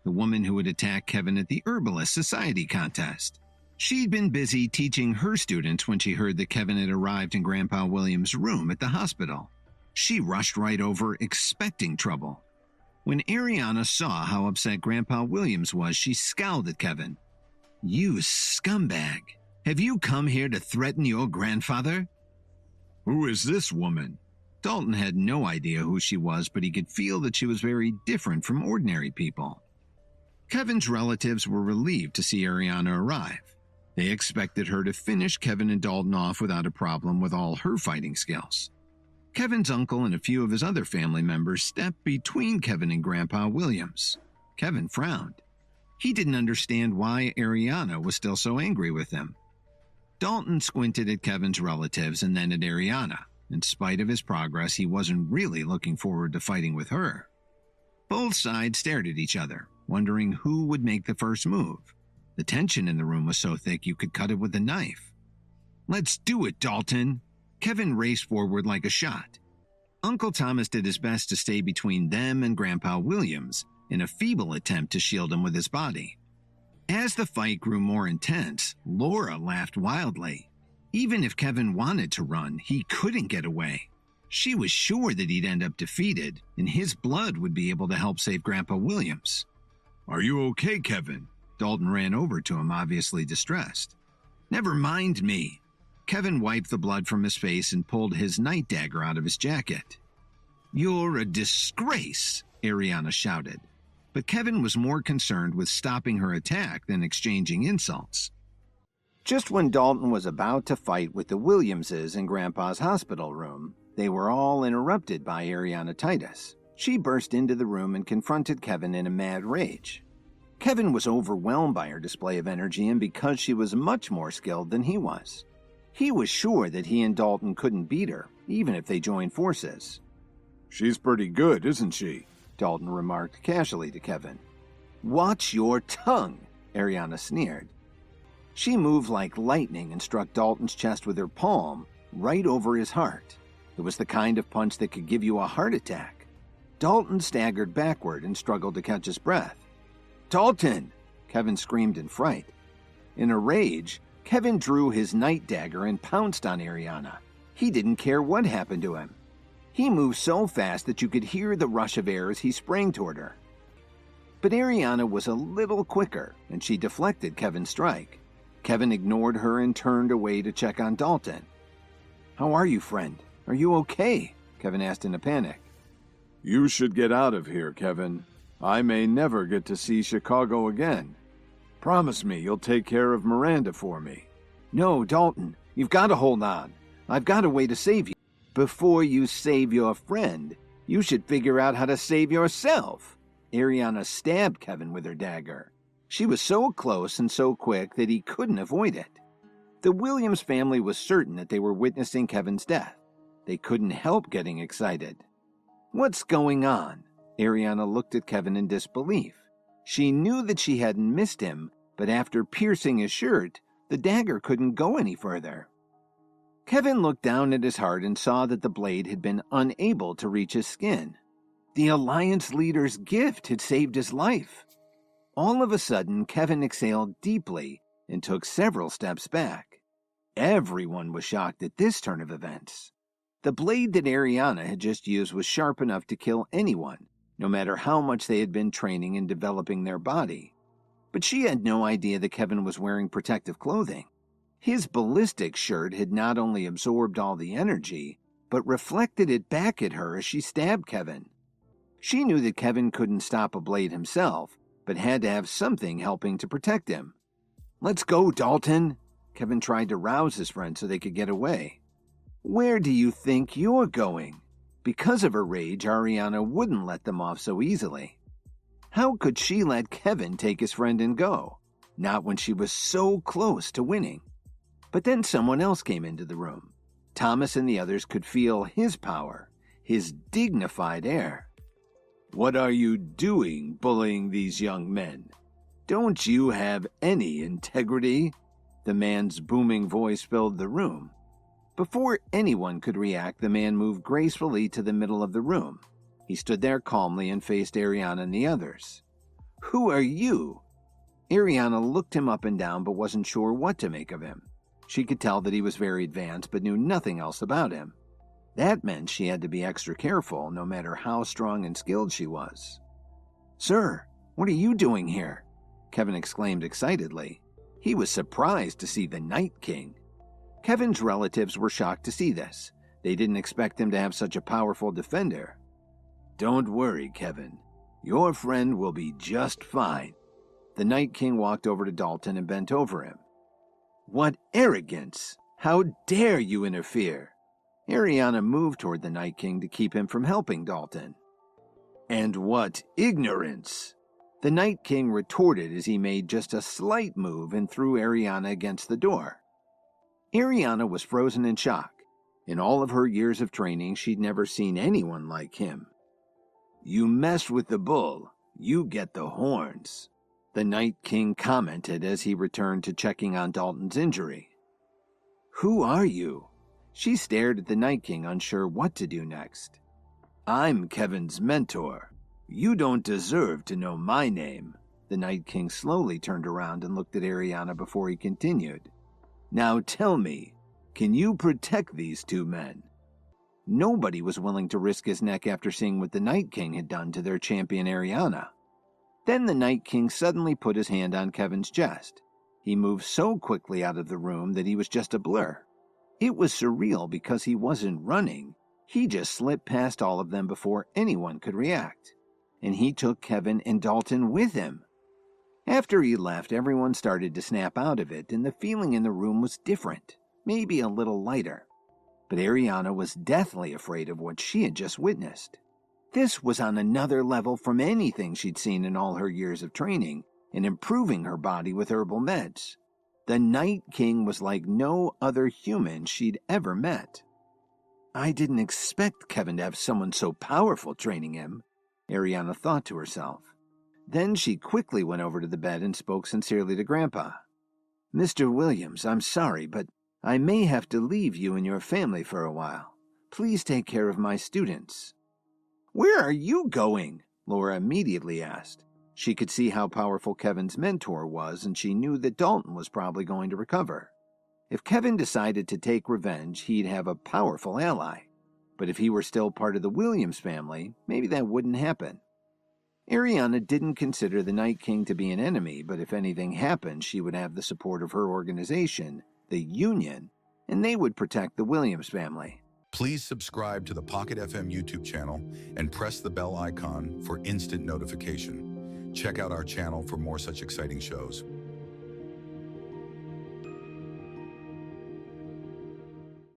the woman who had attacked Kevin at the Herbalist Society contest. She'd been busy teaching her students when she heard that Kevin had arrived in Grandpa Williams' room at the hospital. She rushed right over, expecting trouble. When Ariana saw how upset Grandpa Williams was, she scowled at Kevin. "You scumbag! Have you come here to threaten your grandfather?" "Who is this woman?" Dalton had no idea who she was, but he could feel that she was very different from ordinary people. Kevin's relatives were relieved to see Ariana arrive. They expected her to finish Kevin and Dalton off without a problem with all her fighting skills. Kevin's uncle and a few of his other family members stepped between Kevin and Grandpa Williams. Kevin frowned. He didn't understand why Ariana was still so angry with him. Dalton squinted at Kevin's relatives and then at Ariana. In spite of his progress, he wasn't really looking forward to fighting with her. Both sides stared at each other, wondering who would make the first move. The tension in the room was so thick you could cut it with a knife. "Let's do it, Dalton!" Kevin raced forward like a shot. Uncle Thomas did his best to stay between them and Grandpa Williams in a feeble attempt to shield him with his body. As the fight grew more intense, Laura laughed wildly. Even if Kevin wanted to run, he couldn't get away. She was sure that he'd end up defeated, and his blood would be able to help save Grandpa Williams. "Are you okay, Kevin?" Dalton ran over to him, obviously distressed. "Never mind me." Kevin wiped the blood from his face and pulled his night dagger out of his jacket. "You're a disgrace," Ariana shouted. But Kevin was more concerned with stopping her attack than exchanging insults. Just when Dalton was about to fight with the Williamses in Grandpa's hospital room, they were all interrupted by Ariana Titus. She burst into the room and confronted Kevin in a mad rage. Kevin was overwhelmed by her display of energy, and because she was much more skilled than he was. He was sure that he and Dalton couldn't beat her, even if they joined forces. "She's pretty good, isn't she?" Dalton remarked casually to Kevin. "Watch your tongue," Ariana sneered. She moved like lightning and struck Dalton's chest with her palm, right over his heart. It was the kind of punch that could give you a heart attack. Dalton staggered backward and struggled to catch his breath. "Dalton!" Kevin screamed in fright. In a rage, Kevin drew his night dagger and pounced on Ariana. He didn't care what happened to him. He moved so fast that you could hear the rush of air as he sprang toward her. But Ariana was a little quicker, and she deflected Kevin's strike. Kevin ignored her and turned away to check on Dalton. "How are you, friend? Are you okay?" Kevin asked in a panic. "You should get out of here, Kevin. I may never get to see Chicago again. Promise me you'll take care of Miranda for me." "No, Dalton, you've got to hold on. I've got a way to save you." "Before you save your friend, you should figure out how to save yourself." Ariana stabbed Kevin with her dagger. She was so close and so quick that he couldn't avoid it. The Williams family was certain that they were witnessing Kevin's death. They couldn't help getting excited. "What's going on?" Ariana looked at Kevin in disbelief. She knew that she hadn't missed him, but after piercing his shirt, the dagger couldn't go any further. Kevin looked down at his heart and saw that the blade had been unable to reach his skin. The Alliance leader's gift had saved his life. All of a sudden, Kevin exhaled deeply and took several steps back. Everyone was shocked at this turn of events. The blade that Ariana had just used was sharp enough to kill anyone, no matter how much they had been training and developing their body. But she had no idea that Kevin was wearing protective clothing. His ballistic shirt had not only absorbed all the energy, but reflected it back at her as she stabbed Kevin. She knew that Kevin couldn't stop a blade himself, but had to have something helping to protect him. "Let's go, Dalton!" Kevin tried to rouse his friend so they could get away. "Where do you think you're going?" Because of her rage, Ariana wouldn't let them off so easily. How could she let Kevin take his friend and go? Not when she was so close to winning. But then someone else came into the room. Thomas and the others could feel his power, his dignified air. "What are you doing, bullying these young men? Don't you have any integrity?" The man's booming voice filled the room. Before anyone could react, the man moved gracefully to the middle of the room. He stood there calmly and faced Ariana and the others. Who are you?" Ariana looked him up and down but wasn't sure what to make of him. She could tell that he was very advanced but knew nothing else about him. That meant she had to be extra careful no matter how strong and skilled she was. "Sir, what are you doing here?" Kevin exclaimed excitedly. He was surprised to see the Night King. Kevin's relatives were shocked to see this. They didn't expect him to have such a powerful defender. "Don't worry, Kevin. Your friend will be just fine." The Night King walked over to Dalton and bent over him. "What arrogance! How dare you interfere?" Ariana moved toward the Night King to keep him from helping Dalton. "And what ignorance!" The Night King retorted as he made just a slight move and threw Ariana against the door. Ariana was frozen in shock. In all of her years of training, she'd never seen anyone like him. "You mess with the bull, you get the horns," the Night King commented as he returned to checking on Dalton's injury. "Who are you?" She stared at the Night King, unsure what to do next. "I'm Kevin's mentor. You don't deserve to know my name." The Night King slowly turned around and looked at Ariana before he continued. "Now tell me, can you protect these two men?" Nobody was willing to risk his neck after seeing what the Night King had done to their champion Ariana. Then the Night King suddenly put his hand on Kevin's chest. He moved so quickly out of the room that he was just a blur. It was surreal because he wasn't running. He just slipped past all of them before anyone could react. And he took Kevin and Dalton with him. After he left, everyone started to snap out of it, and the feeling in the room was different, maybe a little lighter. But Ariana was deathly afraid of what she had just witnessed. This was on another level from anything she'd seen in all her years of training and improving her body with herbal meds. The Night King was like no other human she'd ever met. "I didn't expect Kevin to have someone so powerful training him," Ariana thought to herself. Then she quickly went over to the bed and spoke sincerely to Grandpa. "Mr. Williams, I'm sorry, but I may have to leave you and your family for a while. Please take care of my students." "Where are you going?" Laura immediately asked. She could see how powerful Kevin's mentor was, and she knew that Dalton was probably going to recover. If Kevin decided to take revenge, he'd have a powerful ally. But if he were still part of the Williams family, maybe that wouldn't happen. Ariana didn't consider the Night King to be an enemy, but if anything happened, she would have the support of her organization, the Union, and they would protect the Williams family. Please subscribe to the Pocket FM YouTube channel and press the bell icon for instant notification. Check out our channel for more such exciting shows.